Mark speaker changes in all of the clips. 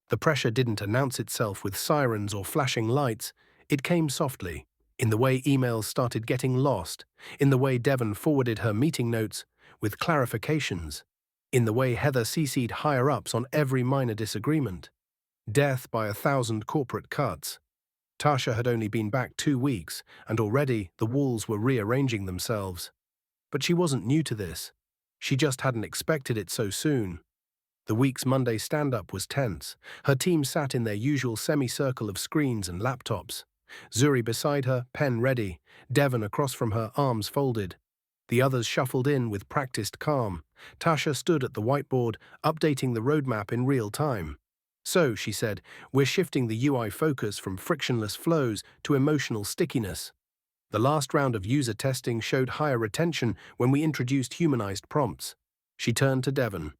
Speaker 1: The pressure didn't announce itself with sirens or flashing lights, it came softly, in the way emails started getting lost, in the way Devon forwarded her meeting notes with clarifications, in the way Heather CC'd higher-ups on every minor disagreement. Death by 1,000 corporate cuts. Tasha had only been back 2 weeks, and already the walls were rearranging themselves. But she wasn't new to this. She just hadn't expected it so soon. The week's Monday stand-up was tense. Her team sat in their usual semicircle of screens and laptops. Zuri beside her, pen ready, Devon across from her, arms folded. The others shuffled in with practiced calm. Tasha stood at the whiteboard, updating the roadmap in real time. So, she said, we're shifting the UI focus from frictionless flows to emotional stickiness. The last round of user testing showed higher retention when we introduced humanized prompts. She turned to Devon.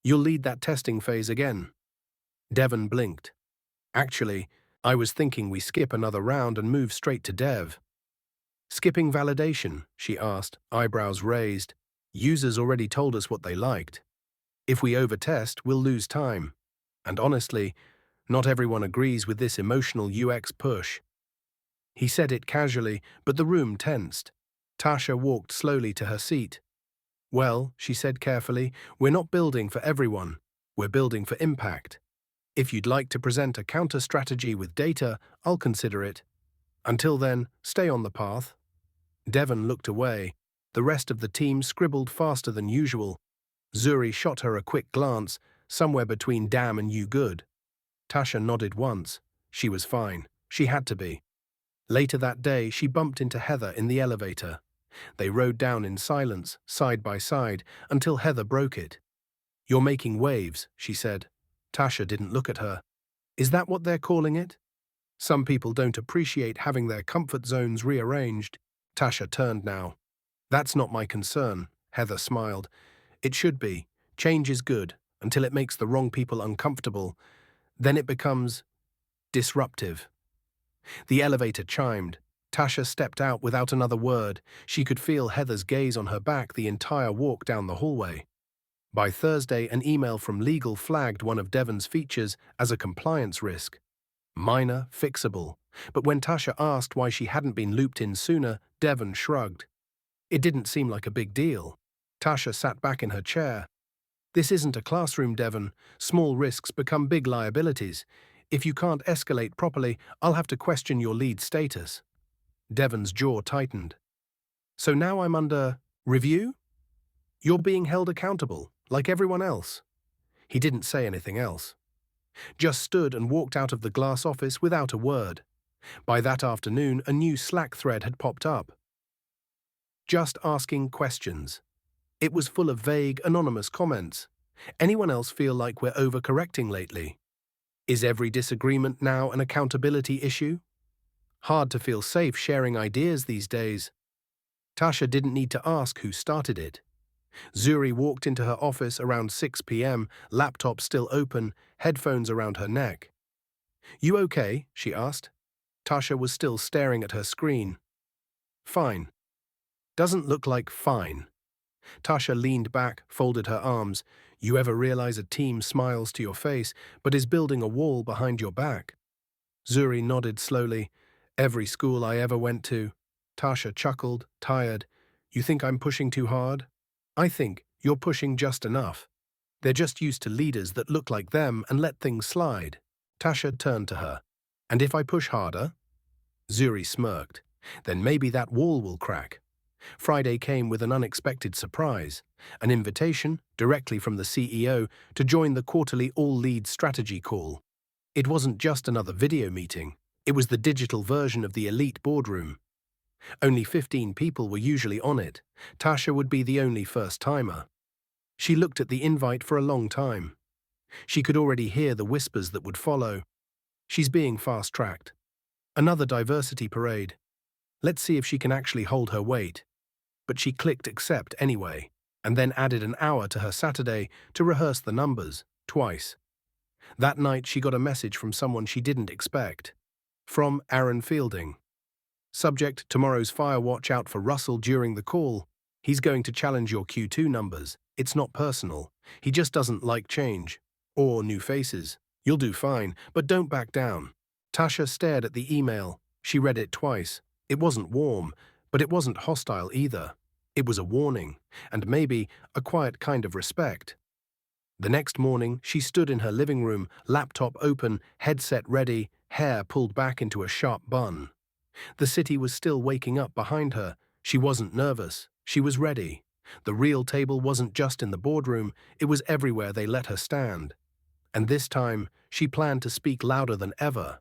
Speaker 1: You'll lead that testing phase again. Devon blinked. Actually, I was thinking we skip another round and move straight to dev. Skipping validation, she asked, eyebrows raised. Users already told us what they liked. If we overtest, we'll lose time. And honestly, not everyone agrees with this emotional UX push. He said it casually, but the room tensed. Tasha walked slowly to her seat. Well, she said carefully, we're not building for everyone. We're building for impact. If you'd like to present a counter-strategy with data, I'll consider it. Until then, stay on the path. Devon looked away. The rest of the team scribbled faster than usual. Zuri shot her a quick glance, somewhere between damn and you good. Tasha nodded once. She was fine. She had to be. Later that day, she bumped into Heather in the elevator. They rode down in silence, side by side, until Heather broke it. You're making waves, she said. Tasha didn't look at her. Is that what they're calling it? Some people don't appreciate having their comfort zones rearranged. Tasha turned now. That's not my concern, Heather smiled. It should be. Change is good, until it makes the wrong people uncomfortable. Then it becomes disruptive. The elevator chimed. Tasha stepped out without another word. She could feel Heather's gaze on her back the entire walk down the hallway. By Thursday, an email from legal flagged one of Devon's features as a compliance risk. Minor, fixable. But when Tasha asked why she hadn't been looped in sooner, Devon shrugged. It didn't seem like a big deal. Tasha sat back in her chair. This isn't a classroom, Devon. Small risks become big liabilities. If you can't escalate properly, I'll have to question your lead status. Devon's jaw tightened. So now I'm under review? You're being held accountable, like everyone else. He didn't say anything else. Just stood and walked out of the glass office without a word. By that afternoon, a new Slack thread had popped up. Just asking questions. It was full of vague, anonymous comments. Anyone else feel like we're overcorrecting lately? Is every disagreement now an accountability issue? Hard to feel safe sharing ideas these days. Tasha didn't need to ask who started it. Zuri walked into her office around 6 p.m., laptop still open, headphones around her neck. You okay? She asked. Tasha was still staring at her screen. Fine. Doesn't look like fine. Tasha leaned back, folded her arms. You ever realize a team smiles to your face, but is building a wall behind your back? Zuri nodded slowly. Every school I ever went to. Tasha chuckled, tired. You think I'm pushing too hard? I think you're pushing just enough. They're just used to leaders that look like them and let things slide. Tasha turned to her. And if I push harder? Zuri smirked. Then maybe that wall will crack. Friday came with an unexpected surprise, an invitation, directly from the CEO, to join the quarterly all-lead strategy call. It wasn't just another video meeting. It was the digital version of the elite boardroom. Only 15 people were usually on it. Tasha would be the only first-timer. She looked at the invite for a long time. She could already hear the whispers that would follow. She's being fast-tracked. Another diversity parade. Let's see if she can actually hold her weight. But she clicked accept anyway, and then added an hour to her Saturday to rehearse the numbers, twice. That night she got a message from someone she didn't expect. From Aaron Fielding. Subject, tomorrow's Firewatch out for Russell during the call. He's going to challenge your Q2 numbers. It's not personal. He just doesn't like change. Or new faces. You'll do fine, but don't back down. Tasha stared at the email. She read it twice. It wasn't warm, but it wasn't hostile either. It was a warning, and maybe a quiet kind of respect. The next morning, she stood in her living room, laptop open, headset ready, hair pulled back into a sharp bun. The city was still waking up behind her. She wasn't nervous. She was ready. The real table wasn't just in the boardroom, it was everywhere they let her stand. And this time, she planned to speak louder than ever.